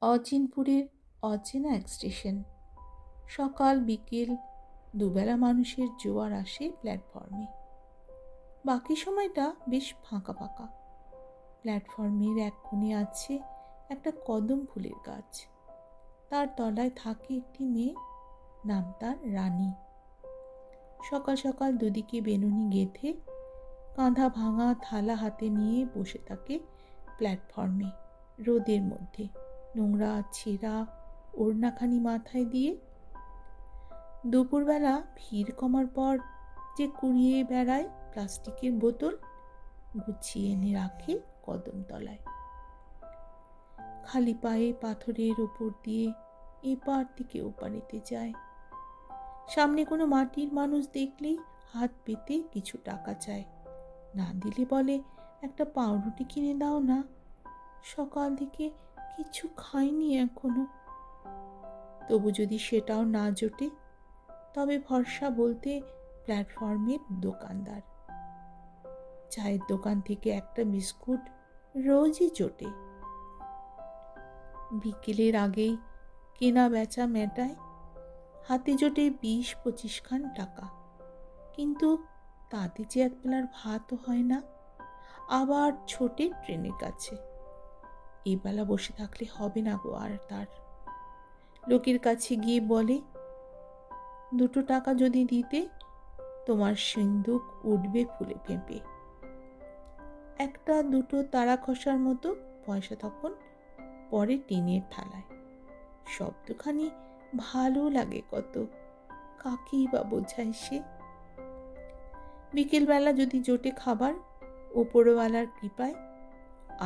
অচিনপুরের অচেনা এক স্টেশন। সকাল বিকেল দুবেলা মানুষের জোয়ার আসে প্ল্যাটফর্মে। বাকি সময়টা বেশ ফাঁকা ফাঁকা। প্ল্যাটফর্মের এক কোণে আছে একটা কদম ফুলের গাছ। তার তলায় থাকে একটি মেয়ে, নাম তার রানী। সকাল সকাল দুদিকে বেনুনি গেঁথে কাঁধা ভাঙা থালা হাতে নিয়ে বসে থাকে প্ল্যাটফর্মে রোদের মধ্যে, নোংরা ছেঁড়া ওড়নাখানি মাথায় দিয়ে। দুপুরবেলা ভিড় কমার পর যে কুড়িয়ে বেড়ায় প্লাস্টিকের বোতল, গুছিয়ে এনে রাখে কদমতলায়। খালি পায়ে পাথরের ওপর দিয়ে এপার থেকে ওপারেতে যায়। সামনে কোনো মাটির মানুষ দেখলেই হাত পেতে কিছু টাকা চায়। না দিলে বলে, একটা পাউরুটি কিনে দাও না, সকাল থেকে কিছু খাইনি এখনো। তবু যদি সেটাও না জোটে, তবে ভরসা বলতে প্ল্যাটফর্মের দোকানদার। চায়ের দোকান থেকে একটা বিস্কুট রোজই জোটে। বিকেলের আগেই কেনা বেচা মেটায়। হাতে জোটে 20-25 খান টাকা, কিন্তু তাতে যে একবেলার ভাতও হয় না। আবার ছোটে ট্রেনের কাছে। এবেলা বসে থাকলে হবে না গো আর তার। লোকের কাছে গিয়ে বলে, 2 টাকা যদি দিতে, তোমার সিন্দুক উঠবে ফুলে ফেঁপে। 1-2 তারা খসার মতো পয়সা তখন পরে টিনের থালায়। শব্দখানি ভালো লাগে কত, কাকেই বা বোঝায় সে। বিকেলবেলা যদি জোটে খাবার, ওপরওয়ালার কৃপায়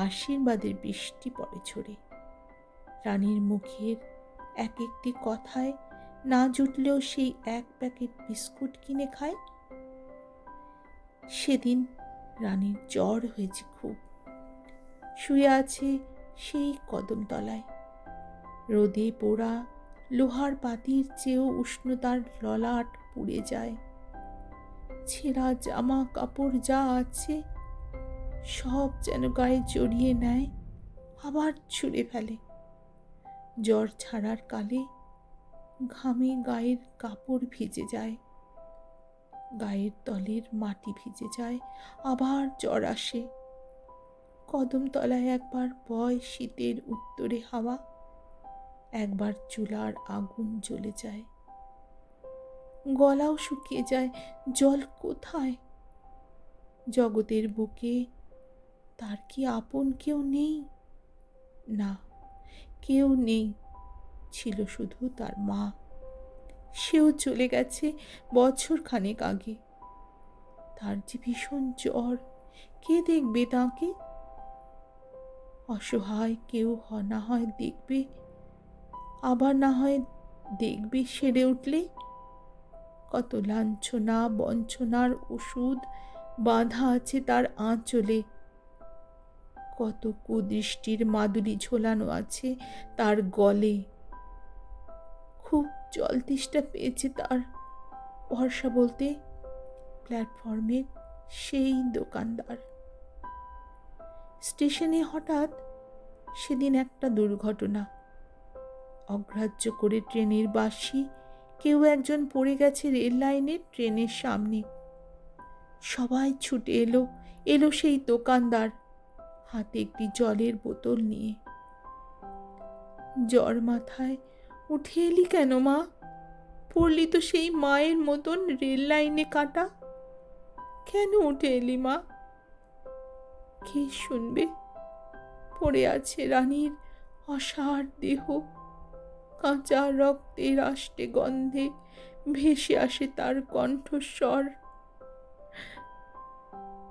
আশীর্বাদের বৃষ্টি পড়ে ঝরে। রানীর মুখের এক একটি কথায় না জুটলেও সেই এক প্যাকেট বিস্কুট কিনে খায়। সেদিন রানীর জ্বর হয়েছে খুব। শুয়ে আছে সেই কদমতলায়। রোদে পোড়া লোহার পাতির চেয়েও উষ্ণ তার ললাট পুড়ে যায়। ছেঁড়া জামা কাপড় যা আছে সব যেন গায়ে জড়িয়ে নেয়, আবার ছুঁড়ে ফেলে। জ্বর ছাড়ার কালে ঘামে গায়ের কাপড় ভিজে যায়, গায়ের তলের মাটি ভিজে যায়, আবার জ্বর আসে। কদমতলায় একবার বয় শীতের উত্তরে হাওয়া, একবার চুলার আগুন জ্বলে যায়। গলাও শুকিয়ে যায়, জল কোথায়? জগতের বুকে তার কি আপন কেউ নেই? না, কেউ নেই। ছিল শুধু তার মা। সেও চলে গেছে বছর খানেক আগে। তার যে ভীষণ জ্বর, কে দেখবে তাকে? অসহায় কেউ না হয় দেখবে, আবার না হয় দেখবে সেরে উঠলে। কত লাঞ্ছনা বঞ্চনার ওষুধ বাঁধা আছে তার আঁচলে, কত কুদৃষ্টির মাদুলি ঝোলানো আছে তার গলে। খুব জল তেষ্টা পেয়েছে তার। ভরসা বলতে প্ল্যাটফর্মের সেই দোকানদার। স্টেশনে হঠাৎ সেদিন একটা দুর্ঘটনা। অগ্রাহ্য করে ট্রেনের বাঁশি কেউ একজন পড়ে গেছে রেল লাইনের ট্রেনের সামনে। সবাই ছুটে এলো সেই দোকানদার, হাতে একটি জলের বোতল নিয়ে। জ্বর মাথায়, উঠে এলি কেন মা? পড়লি তো সেই মায়ের মতন রেল লাইনে কাটা। কেন উঠে এলি মা? কে শুনবে? পড়ে আছে রানীর অসার দেহ। কাঁচা রক্তের আষ্টে গন্ধে ভেসে আসে তার কণ্ঠস্বর।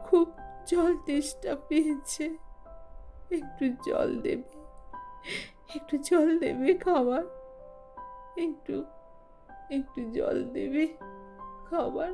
খুব জল তেষ্টা পেয়েছে, একটু জল দেবে, একটু জল দেবে খাবার, একটু একটু জল দেবে খাবার।